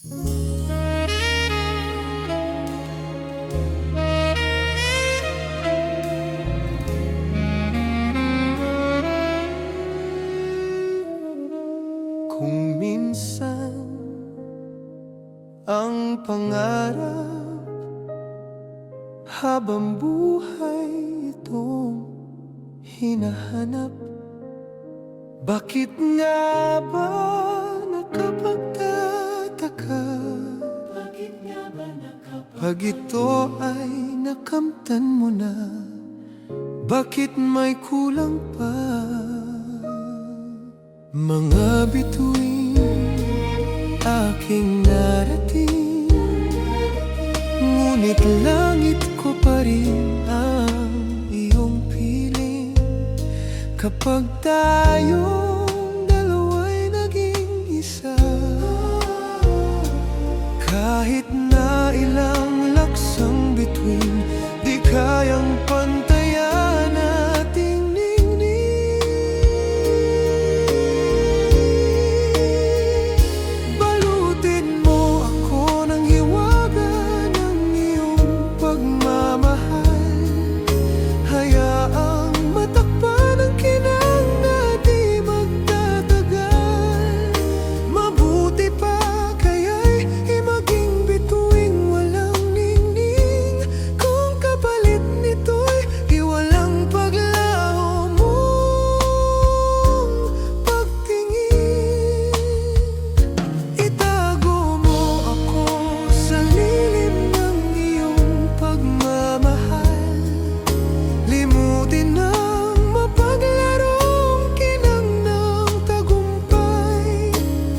Kung minsan ang pangarap habang buhay itong hinahanap, bakit nga ba nakapagtataka? Pag ito ay nakamtan mo na, bakit may kulang pa? Mga bituin aking narating, ngunit langit ko pa rin ang iyong piling. Kapag tayong dalawa'y naging isa, kahit na ilang laksang bituin, di kayang pantayan ating ningning. Balutin mo ako ng hiwaga ng iyong pagmamahal, hayaang matakpan ang kinang na di magtatagal. Mabuti pa kaya'y maging bituing walang ningning, kung kapalit nito'y iwalang paglaho mong pagtingin. Itago mo ako sa lilim ng iyong pagmamahal, limutin ang mapaglarong kinang ng tagumpay.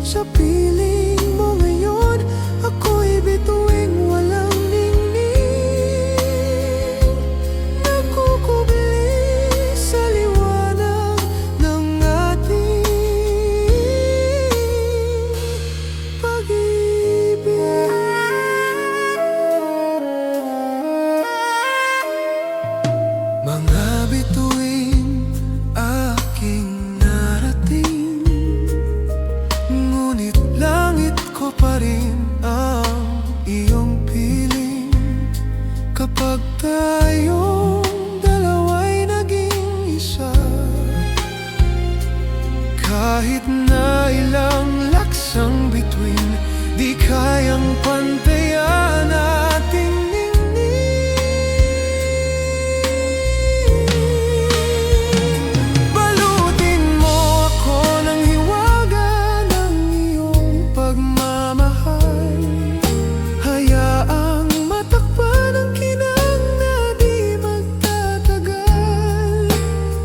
Sa piling mo ngayon, ako'y bituing walang ningning, nagkukubli sa liwanag ng ating pag-ibig. Mga bituin aking narating, ngunit langit ko pa rin ang iyong piling. Kapag tayong dalawa'y naging isa, kahit na ilang laksang bituin, di kayang pantayan ating ningning. Balutin mo ako ng hiwaga ng iyong pagmamahal, hayaang matakpan ang kinang na di magtatagal.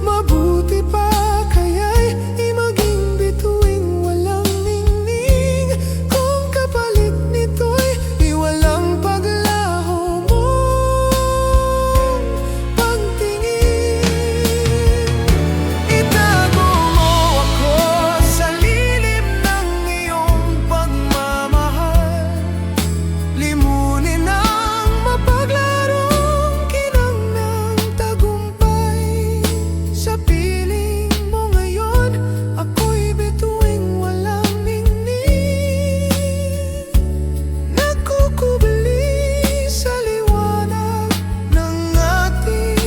Mabuti pa kaya'y maging bituing walang ningning, kung kapalit nito'y iwalang paglaho mong pagtingin. Itago mo ako sa lilim ng iyong pagmamahal, limunin ang mapaglarong kinang ng tagumpay. Sa piling mo ngayon, ako'y bituing walang ningning, nagkukubli sa liwanag ng ating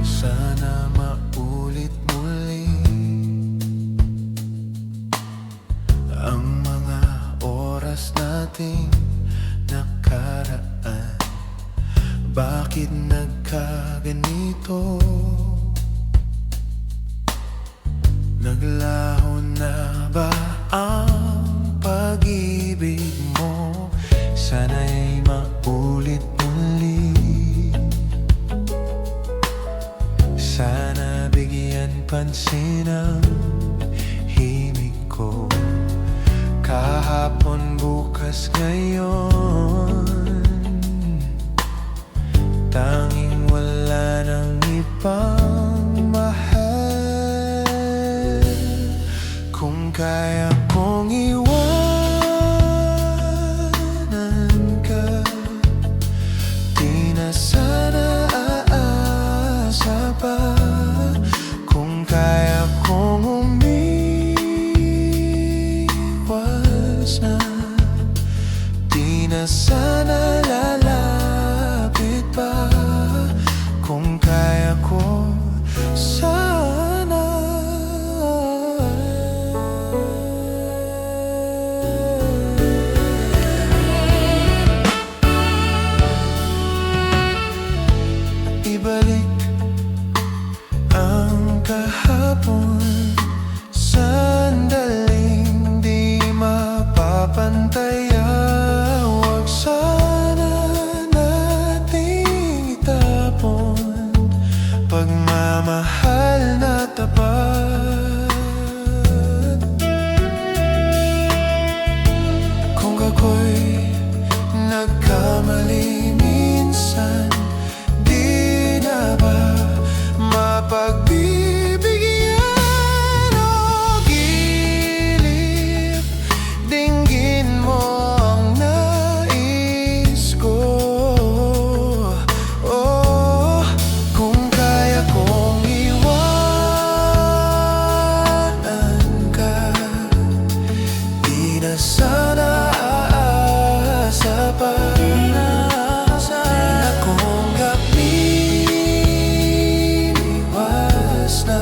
sana maulit muli ang mga oras nating nakaraan. Bakit nagkaganito? pansin ang himig ko. Kahapon, bukas, ngayon, tanging wala nang ibang mahal. Kung kaya kong iwanan ka, di na sana aasa pa. Kung kaya kong umiwas na, di na sana lalapit pa. Kung kaya ko sana, ibalik ang kahapon, sandaling di mapapantayan. Huwag sana nating itapon pagmamahal na tapat. Kung ako'y nagkamali minsan, di na ba mapagbibigyan o gilip? Dinggin mo ang nais ko. Oh, kung kaya kong iwanan ka, di na sana aasa pa. Kung kapiniwas na,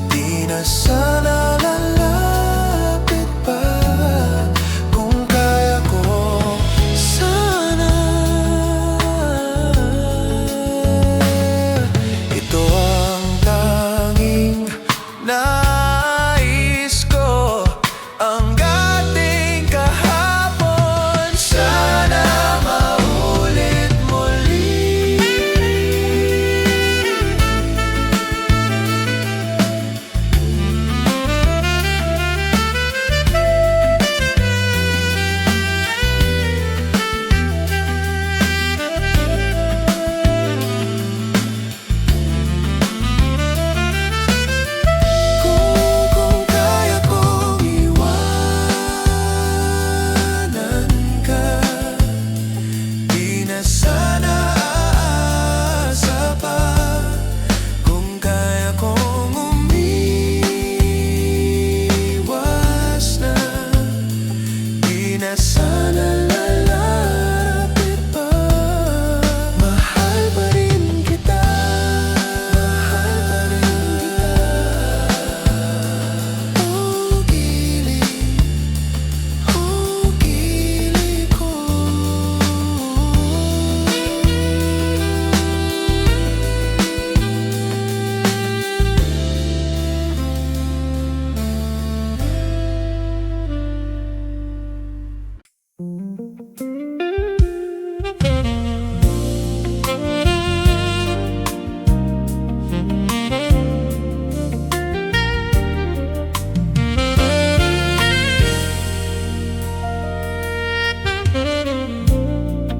di na sana lalapit pa. Kung kaya ko sana, ito ang tanging nais ko, ang ating kahapon sana maulit muli. Kung kaya kong iwanan ka, di na sana aasa pa. Kung kaya kong umiwas na, di na sana lalapit pa. Mahal pa rin kita, mahal pa rin kita. Oh, gilid, oh, gilid ko.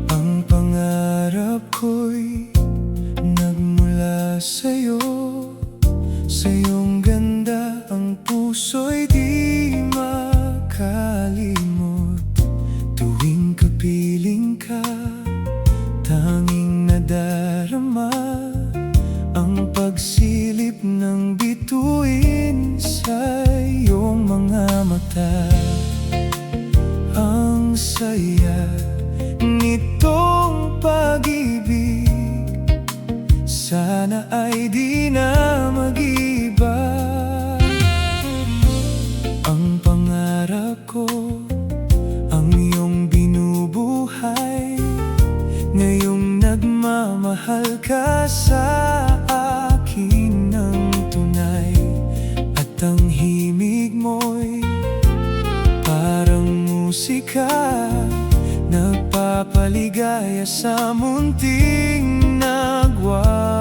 Ang pangarap ko'y nagmula sa'yo. Sa iyong ganda ang puso'y di makalimot. Tuwing kapiling ka, tanging nadarama ang pagsilip ng bituin sa iyong mga mata. Ang saya nitong pag-ibig, sana ay di na mag-iba. Ang pangarap ko, ang iyong binubuhay, ngayong nagmamahal ka sa akin ng tunay. At ang himig mo'y parang musika, nagpapaligaya sa munting nagwawala.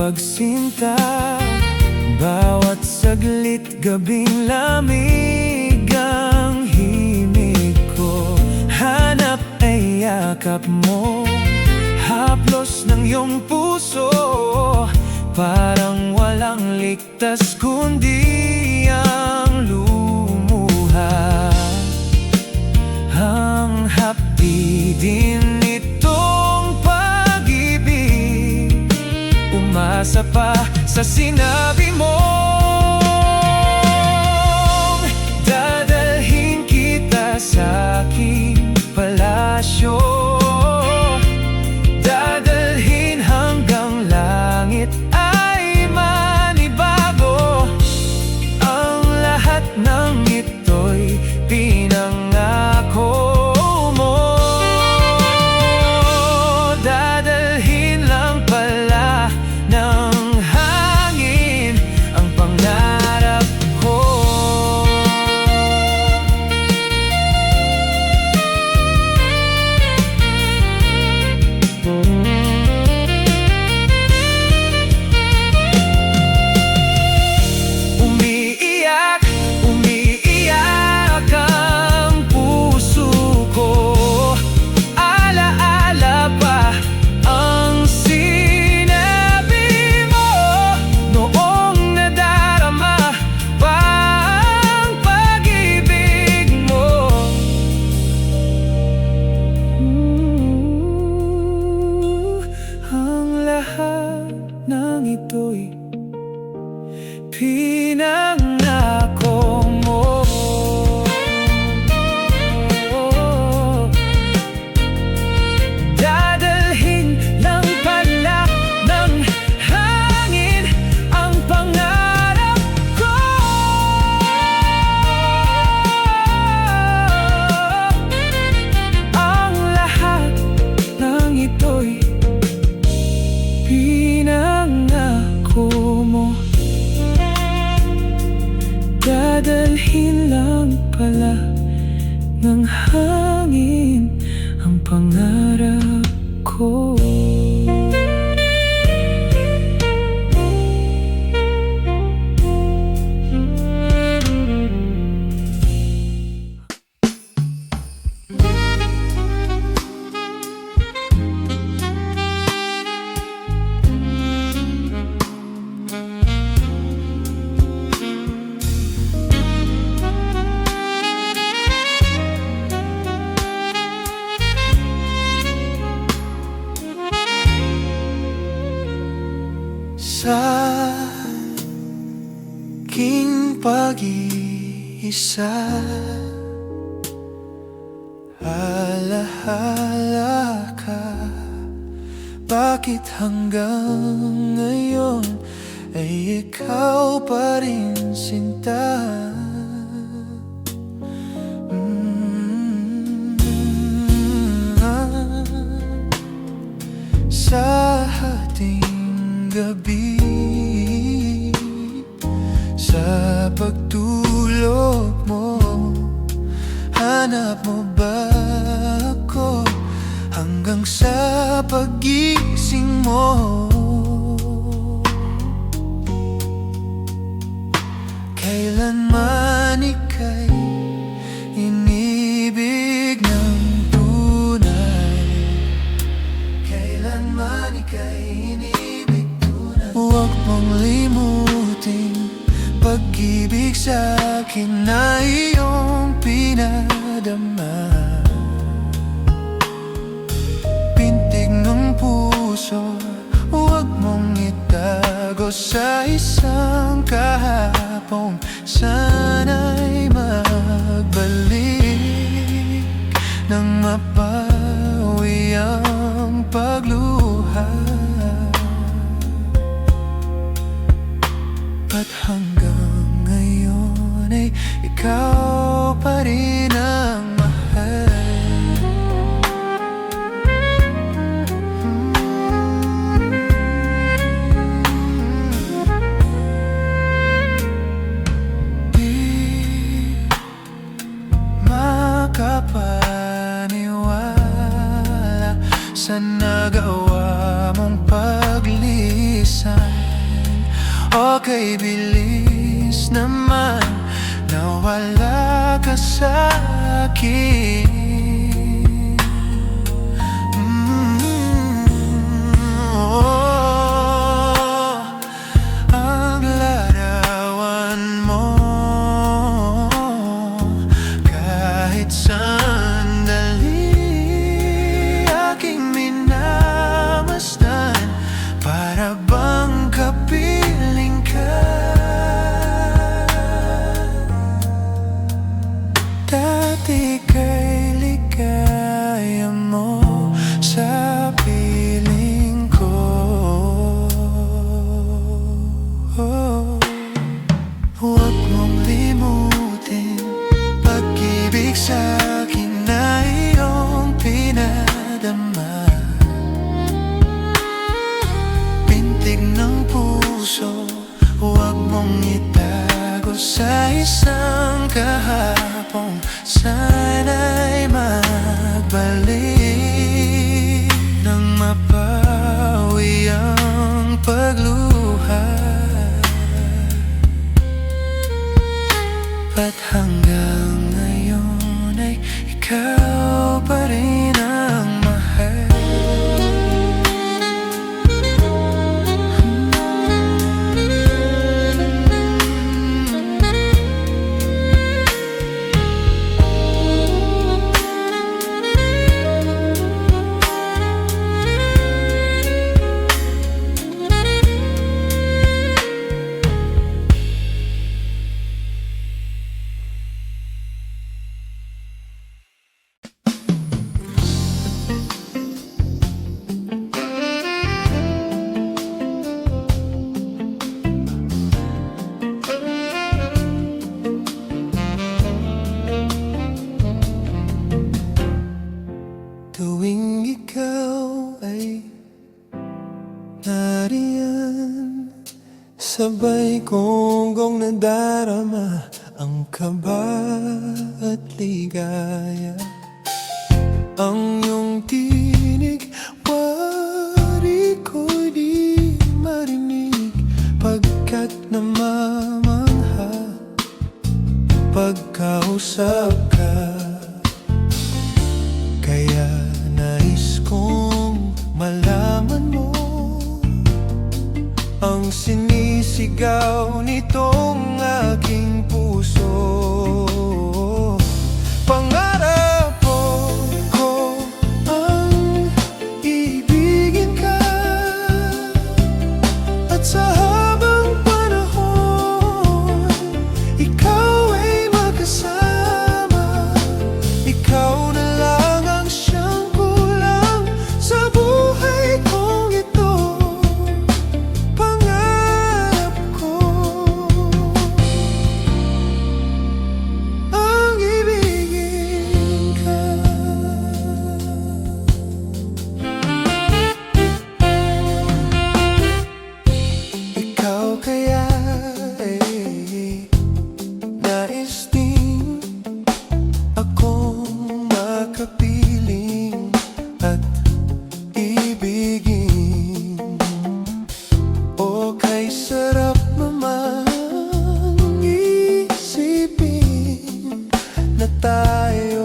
pagsinta. Bawat saglit, gabing lamig ang himig ko. Hanap ay yakap mo, haplos ng iyong puso. Parang walang ligtas kundi ang lumuha. Ang hapdi din itong pag-ibig, umasa pa sa sinabi mo. Dadalhin kita sa aking palasyo, dadalhin hanggang langit ay manibago. Ang lahat ng ito'y pinangako mo. Dadalhin lang pala ng hangin ang pangarap ko. Umiiyak, umiiyak ang puso ko. Alaala pa ang sinabi mo noong nadarama pa ang pag-ibig mo. Ang lahat ng ito'y pinangako mo. Dadalhin lang pala ng hangin ang pangarap ko. Ang lahat ng ito'y pinangako mo. Dadalhin lang pala ng hangin ang pangarap ko. Sa aking pag-iisa, alahala ka. Bakit hanggang ngayon ay ikaw pa rin sinta? Sa ating gabi, sa pagtulog mo, hanap mo ba ako hanggang sa paggising mo? Kailanman ika'y inibig ng tunay, kailanman ika'y inibig tunay. Huwag mong limutin pag-ibig sa'kin na iyong pinadama. Pintig ng puso, huwag mong itago sa isang kahapong sana'y magbalik nang mapawi ang pagluha. At hanggang ngayon ay ikaw pa rin ang mahal. Di makapaniwala sa nagawa mong paglisan. Okay, bilis naman nawala ka sa akin. Ang larawan mo, kahit sandali aking minamasdan, para bang kapiling ka. Dati kay ligaya mo sa piling ko. Huwag mong limutin pag-ibig sa'kin na iyong pinadama. Pintig ng puso, huwag mong itago sa isang kahapon. Sana'y magbalik nang mapawi ang pagluha. At hanggang ngayon ay ikaw pa rin ang mahal. Tuwing ikaw ay nariyan, sabay kong nadarama ang kaba at ligaya. Ang iyong tinig, wari ko'y di marinig, pagkat namamangha pagkausap ka. Kaya nais kong malaman mo ang sinisigaw nitong aking puso. Pangarap ko ang ibigin ka, at sa habang panahon ikaw ay makasama. Ikaw na lang ang siyang kulang sa buhay kong ito. Pangarap ko ang ibigin ka. Ikaw kaya ay nais din akong makapiling at ibigin. O kay sarap naman isipin na tayo